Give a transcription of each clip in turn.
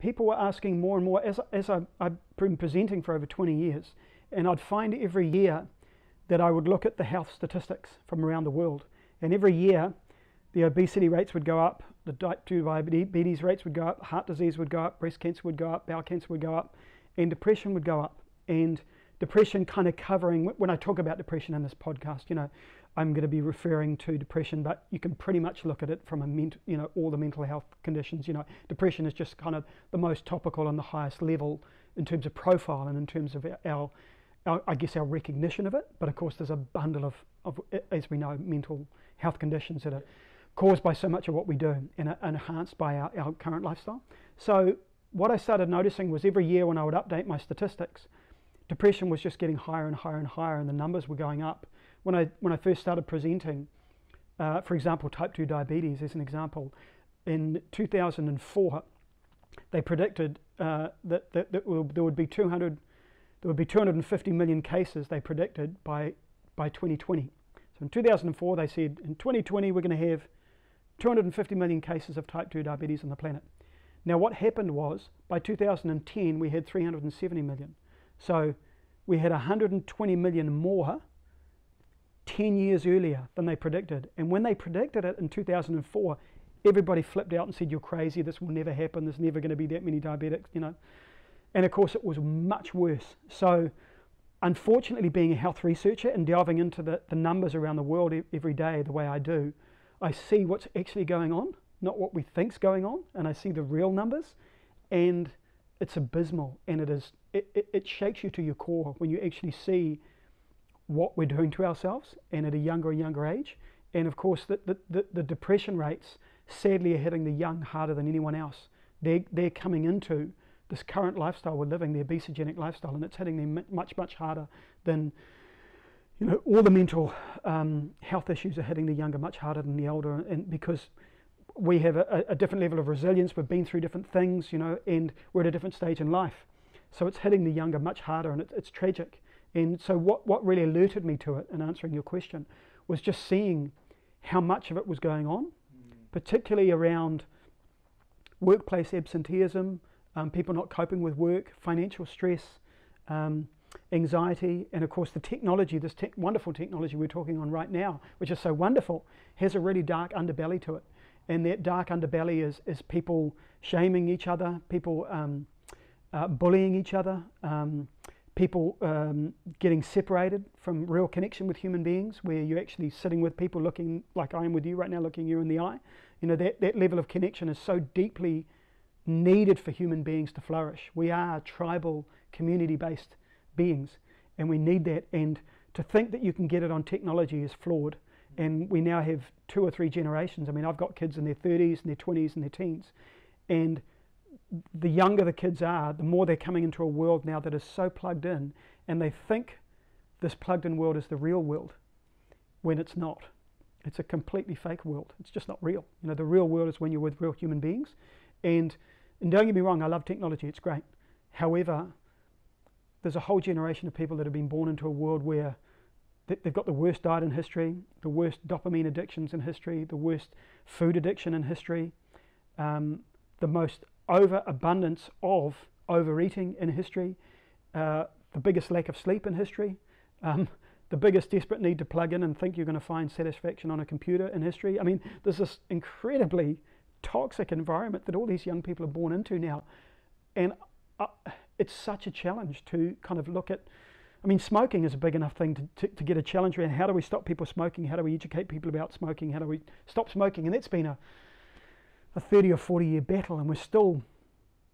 people were asking more and more, I've been presenting for over 20 years, and I'd find every year that I would look at the health statistics from around the world, and every year the obesity rates would go up, the type 2 diabetes rates would go up, heart disease would go up, breast cancer would go up, bowel cancer would go up, and depression would go up. And depression kind of covering, when I talk about depression in this podcast, I'm going to be referring to depression, but you can pretty much look at it from all the mental health conditions. Depression is just kind of the most topical and the highest level in terms of profile and in terms of our recognition of it. But of course, there's a bundle of, as we know, mental health conditions that are caused by so much of what we do and are enhanced by our current lifestyle. So what I started noticing was every year when I would update my statistics, depression was just getting higher and higher and higher, and the numbers were going up. When I first started presenting, for example, type 2 diabetes as an example, in 2004, they predicted that there would be 250 million cases. They predicted by 2020. So in 2004, they said in 2020 we're going to have 250 million cases of type 2 diabetes on the planet. Now what happened was by 2010 we had 370 million. So we had 120 million more 10 years earlier than they predicted. And when they predicted it in 2004, everybody flipped out and said, you're crazy, this will never happen, there's never going to be that many diabetics, And of course it was much worse. So unfortunately, being a health researcher and delving into the numbers around the world every day the way I do, I see what's actually going on, not what we think's going on, and I see the real numbers, and it's abysmal, and it shakes you to your core when you actually see what we're doing to ourselves, and at a younger and younger age. And of course the depression rates sadly are hitting the young harder than anyone else. They're coming into this current lifestyle we're living, the obesogenic lifestyle, and it's hitting them much, much harder than, all the mental health issues are hitting the younger much harder than the older, and because we have a different level of resilience, we've been through different things, and we're at a different stage in life. So it's hitting the younger much harder, and it's tragic. And so what really alerted me to it, in answering your question, was just seeing how much of it was going on, particularly around workplace absenteeism, people not coping with work, financial stress, anxiety, and of course the technology, this wonderful technology we're talking on right now, which is so wonderful, has a really dark underbelly to it. And that dark underbelly is people shaming each other, people bullying each other, people getting separated from real connection with human beings, where you're actually sitting with people looking like I am with you right now, looking you in the eye. That level of connection is so deeply needed for human beings to flourish. We are tribal, community-based beings, and we need that. And to think that you can get it on technology is flawed. And we now have 2 or 3 generations. I mean, I've got kids in their 30s and their 20s and their teens, and the younger the kids are, the more they're coming into a world now that is so plugged in, and they think this plugged in world is the real world, when it's not. It's a completely fake world. It's just not real. The real world is when you're with real human beings. And don't get me wrong, I love technology, it's great. However, there's a whole generation of people that have been born into a world where they've got the worst diet in history, the worst dopamine addictions in history, the worst food addiction in history, the most overabundance of overeating in history, the biggest lack of sleep in history, the biggest desperate need to plug in and think you're going to find satisfaction on a computer in history. I mean, there's this incredibly toxic environment that all these young people are born into now, and it's such a challenge to kind of look at. I mean, smoking is a big enough thing to get a challenge around. How do we stop people smoking? How do we educate people about smoking? How do we stop smoking? And that's been a 30 or 40 year battle, and we're still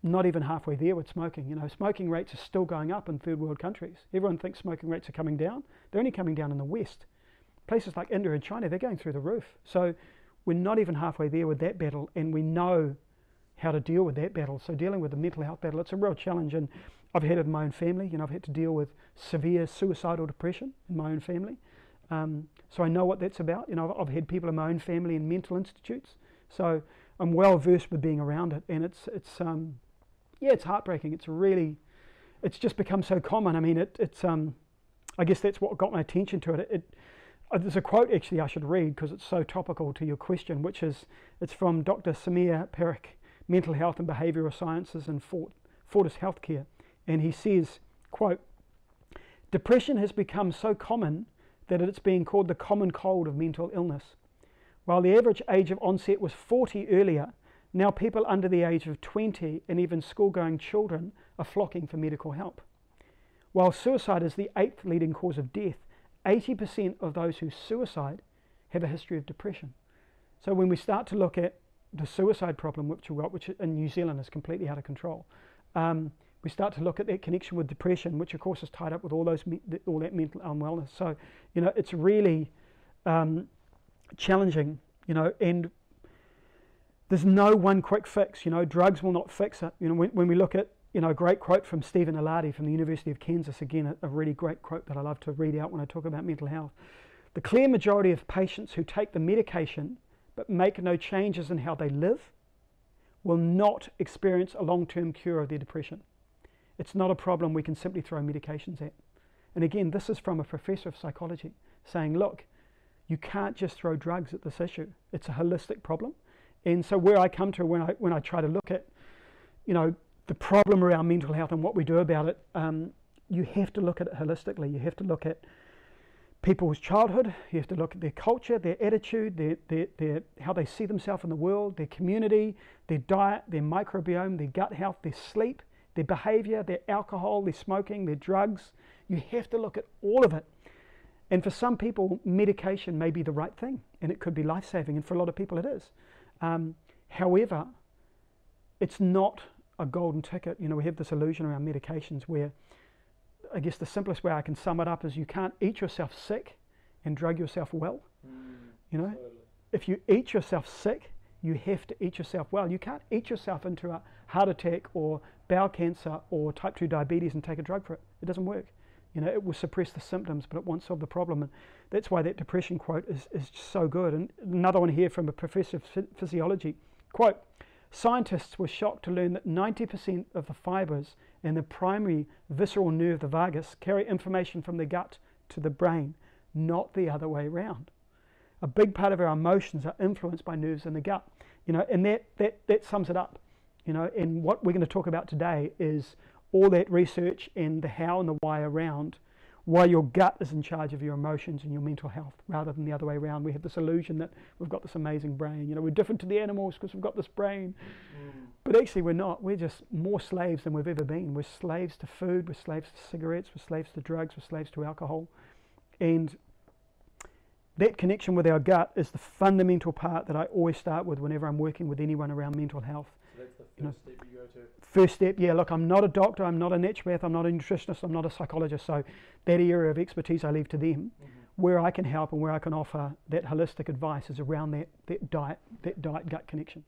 not even halfway there with smoking. Smoking rates are still going up in third world countries. Everyone thinks smoking rates are coming down. They're only coming down in the West. Places like India and China, they're going through the roof. So we're not even halfway there with that battle, and we know how to deal with that battle. So dealing with the mental health battle, it's a real challenge, and I've had it in my own family. I've had to deal with severe suicidal depression in my own family. So I know what that's about. I've had people in my own family in mental institutes. So I'm well versed with being around it, and it's heartbreaking. It's just become so common. I mean, I guess that's what got my attention to it. There's a quote actually I should read because it's so topical to your question, which is, it's from Dr. Samir mental health and behavioural sciences and Fortis Healthcare. And he says, quote, "Depression has become so common that it's being called the common cold of mental illness. While the average age of onset was 40 earlier, now people under the age of 20 and even school-going children are flocking for medical help. While suicide is the 8th leading cause of death, 80% of those who suicide have a history of depression." So when we start to look at the suicide problem, which we've got, which in New Zealand is completely out of control, we start to look at that connection with depression, which of course is tied up with all that mental unwellness. So, you know, it's really challenging, you know, and there's no one quick fix. You know, drugs will not fix it. You know, when we look at, you know, a great quote from Stephen Allardy from the University of Kansas, again, a really great quote that I love to read out when I talk about mental health. "The clear majority of patients who take the medication but make no changes in how they live will not experience a long-term cure of their depression. It's not a problem we can simply throw medications at." And again, this is from a professor of psychology saying, look, you can't just throw drugs at this issue. It's a holistic problem. And so where I come to when I try to look at, you know, the problem around mental health and what we do about it, you have to look at it holistically. You have to look at people's childhood, you have to look at their culture, their attitude, their how they see themselves in the world, their community, their diet, their microbiome, their gut health, their sleep, their behavior, their alcohol, their smoking, their drugs. You have to look at all of it. And for some people, medication may be the right thing, and it could be life-saving, and for a lot of people it is. However, it's not a golden ticket. You know, we have this illusion around medications where, I guess the simplest way I can sum it up is you can't eat yourself sick and drug yourself well. You know, totally. If you eat yourself sick, you have to eat yourself well. You can't eat yourself into a heart attack or bowel cancer or type 2 diabetes and take a drug for it. It doesn't work. You know, it will suppress the symptoms, but it won't solve the problem. And that's why that depression quote is so good. And another one here from a professor of physiology, quote, "Scientists were shocked to learn that 90% of the fibers in the primary visceral nerve, the vagus, carry information from the gut to the brain, not the other way around. A big part of our emotions are influenced by nerves in the gut." You know, and that sums it up. You know, and what we're going to talk about today is all that research and the how and the why around why your gut is in charge of your emotions and your mental health rather than the other way around. We have this illusion that we've got this amazing brain. You know, we're different to the animals because we've got this brain. But actually we're not. We're just more slaves than we've ever been. We're slaves to food, we're slaves to cigarettes, we're slaves to drugs, we're slaves to alcohol. And that connection with our gut is the fundamental part that I always start with whenever I'm working with anyone around mental health. So that's the first step you go to? First step, yeah. Look, I'm not a doctor, I'm not a naturopath, I'm not a nutritionist, I'm not a psychologist, so that area of expertise I leave to them. Where I can help and where I can offer that holistic advice is around that diet gut connection.